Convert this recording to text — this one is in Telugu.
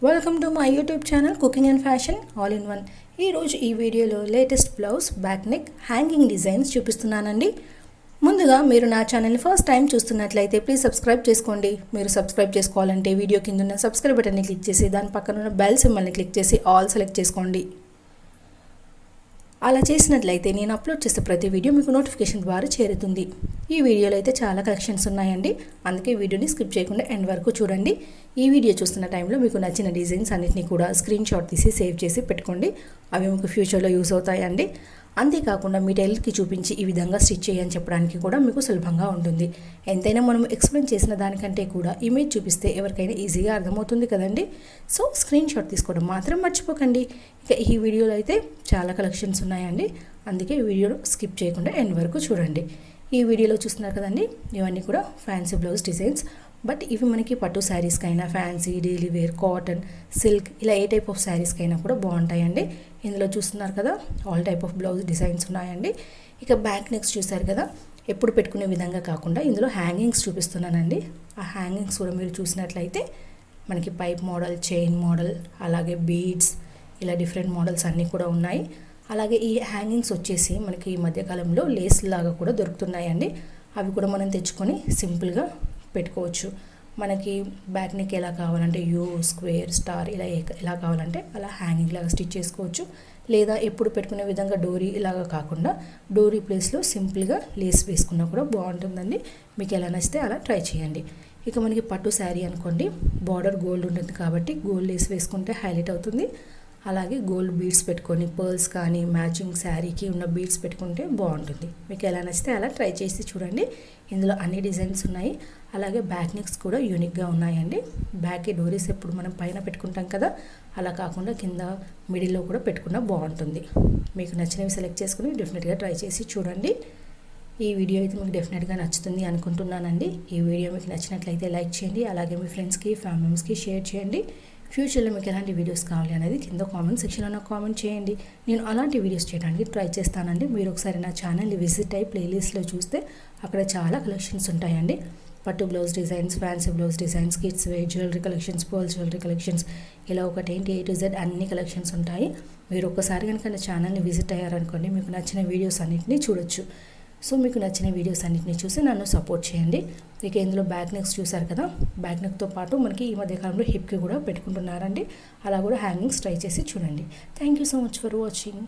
Welcome to my YouTube channel cooking and fashion all in one. ఈరోజు ఈ వీడియోలో latest blouse back neck hanging designs చూపిస్తున్నానండి. ముందుగా మీరు నా ఛానల్ని ఫస్ట్ టైం చూస్తున్నట్లయితే ప్లీజ్ సబ్స్క్రైబ్ చేసుకోండి. మీరు సబ్స్క్రైబ్ చేసుకోవాలంటే వీడియో కింద ఉన్న సబ్స్క్రైబ్ బటన్ని క్లిక్ చేసి దాని పక్కన ఉన్న బెల్ సింబల్ని క్లిక్ చేసి ఆల్ సెలెక్ట్ చేసుకోండి. అలా చేసినట్లయితే నేను అప్లోడ్ చేసే ప్రతి వీడియో మీకు నోటిఫికేషన్ ద్వారా చేరుతుంది. ఈ వీడియోలో అయితే చాలా కలెక్షన్స్ ఉన్నాయండి, అందుకే వీడియోని స్కిప్ చేయకుండా ఎండ్ వరకు చూడండి. ఈ వీడియో చూస్తున్న టైంలో మీకు నచ్చిన డిజైన్స్ అన్నిటిని కూడా స్క్రీన్ షాట్ తీసి సేవ్ చేసి పెట్టుకోండి. అవి మీకు ఫ్యూచర్లో యూస్ అవుతాయండి. అంతేకాకుండా మీ టైలర్కి చూపించి ఈ విధంగా స్టిచ్ చేయని చెప్పడానికి కూడా మీకు సులభంగా ఉంటుంది. ఎంతైనా మనం ఎక్స్ప్లెయిన్ చేసిన దానికంటే కూడా ఇమేజ్ చూపిస్తే ఎవరికైనా ఈజీగా అర్థమవుతుంది కదండి. సో స్క్రీన్ షాట్ తీసుకోవడం మాత్రం మర్చిపోకండి. ఇక ఈ వీడియోలో అయితే చాలా కలెక్షన్స్ ఉన్నాయండి, అందుకే ఈ వీడియోను స్కిప్ చేయకుండా ఎండ్ వరకు చూడండి. ఈ వీడియోలో చూస్తున్నారు కదండి, ఇవన్నీ కూడా ఫ్యాన్సీ బ్లౌజ్ డిజైన్స్. బట్ ఇవి మనకి పట్టు శారీస్కైనా, fancy, daily wear, cotton, silk ఇలా ఏ టైప్ ఆఫ్ శారీస్కైనా కూడా బాగుంటాయండి. ఇందులో చూస్తున్నారు కదా, all type of blouse designs ఉన్నాయండి. ఇక బ్యాక్ నెక్స్ చూసారు కదా, ఎప్పుడు పెట్టుకునే విధంగా కాకుండా ఇందులో హ్యాంగింగ్స్ చూపిస్తున్నానండి. ఆ హ్యాంగింగ్స్ కూడా మీరు చూసినట్లయితే మనకి పైప్ మోడల్, చైన్ మోడల్, అలాగే బీడ్స్ ఇలా డిఫరెంట్ మోడల్స్ అన్నీ కూడా ఉన్నాయి. అలాగే ఈ హ్యాంగింగ్స్ వచ్చేసి మనకి ఈ మధ్యకాలంలో లేస్ లాగా కూడా దొరుకుతున్నాయండి. అవి కూడా మనం తెచ్చుకొని సింపుల్గా పెట్టుకోవచ్చు. మనకి బ్యాక్ నెక్ ఎలా కావాలంటే యూ, స్క్వేర్, స్టార్ ఇలా ఎలా కావాలంటే అలా హ్యాంగింగ్ లాగా స్టిచ్ చేసుకోవచ్చు. లేదా ఎప్పుడు పెట్టుకునే విధంగా డోరీ ఇలాగా కాకుండా డోరీ ప్లేస్లో సింపుల్గా లేస్ వేసుకున్నా కూడా బాగుంటుందండి. మీకు ఎలా నచ్చితే అలా ట్రై చేయండి. ఇక మనకి పట్టు శారీ అనుకోండి, బార్డర్ గోల్డ్ ఉంటుంది కాబట్టి గోల్డ్ లేస్ వేసుకుంటే హైలైట్ అవుతుంది. అలాగే గోల్డ్ బీడ్స్ పెట్టుకొని పర్ల్స్ కానీ మ్యాచింగ్ శారీకి ఉన్న బీడ్స్ పెట్టుకుంటే బాగుంటుంది. మీకు ఎలా నచ్చితే అలా ట్రై చేసి చూడండి. ఇందులో అన్ని డిజైన్స్ ఉన్నాయి. అలాగే బ్యాక్ నెక్స్ కూడా యూనిక్గా ఉన్నాయండి. బ్యాక్ డోరీస్ ఎప్పుడు మనం పైన పెట్టుకుంటాం కదా, అలా కాకుండా కింద మిడిల్లో కూడా పెట్టుకున్నా బాగుంటుంది. మీకు నచ్చినవి సెలెక్ట్ చేసుకుని డెఫినెట్గా ట్రై చేసి చూడండి. ఈ వీడియో అయితే మీకు డెఫినెట్గా నచ్చుతుంది అనుకుంటున్నానండి. ఈ వీడియో మీకు నచ్చినట్లయితే లైక్ చేయండి. అలాగే మీ ఫ్రెండ్స్కి, ఫ్యామిలీ మెంబర్స్కి షేర్ చేయండి. ఫ్యూచర్లో మీకు ఎలాంటి వీడియోస్ కావాలి అనేది కింద కామెంట్ సెక్షన్లో నాకు కామెంట్ చేయండి. నేను అలాంటి వీడియోస్ చేయడానికి ట్రై చేస్తానండి. మీరు ఒకసారి నా ఛానల్ని విజిట్ అయ్యి ప్లేలిస్ట్లో చూస్తే అక్కడ చాలా కలెక్షన్స్ ఉంటాయండి. పట్టు blouse designs, fancy blouse designs, kids wear, jewellery collections, pearl jewellery collections ఇలా ఒకటేంటి A to Z అన్ని కలెక్షన్స్ ఉంటాయి. మీరు ఒక్కసారి కనుక నా ఛానల్ని విజిట్ అయ్యారనుకోండి, మీకు నచ్చిన వీడియోస్ అన్నింటినీ చూడొచ్చు. సో మీకు నచ్చిన వీడియోస్ అన్నింటినీ చూసి నన్ను సపోర్ట్ చేయండి. ఇక ఇందులో బ్యాక్ నెక్స్ చూసారు కదా, బ్యాక్ నెక్తో పాటు మనకి ఈ మధ్యకాలంలో హిప్కి కూడా పెట్టుకుంటున్నారండి. అలా కూడా హ్యాంగింగ్స్ ట్రై చేసి చూడండి. Thank you so much for watching.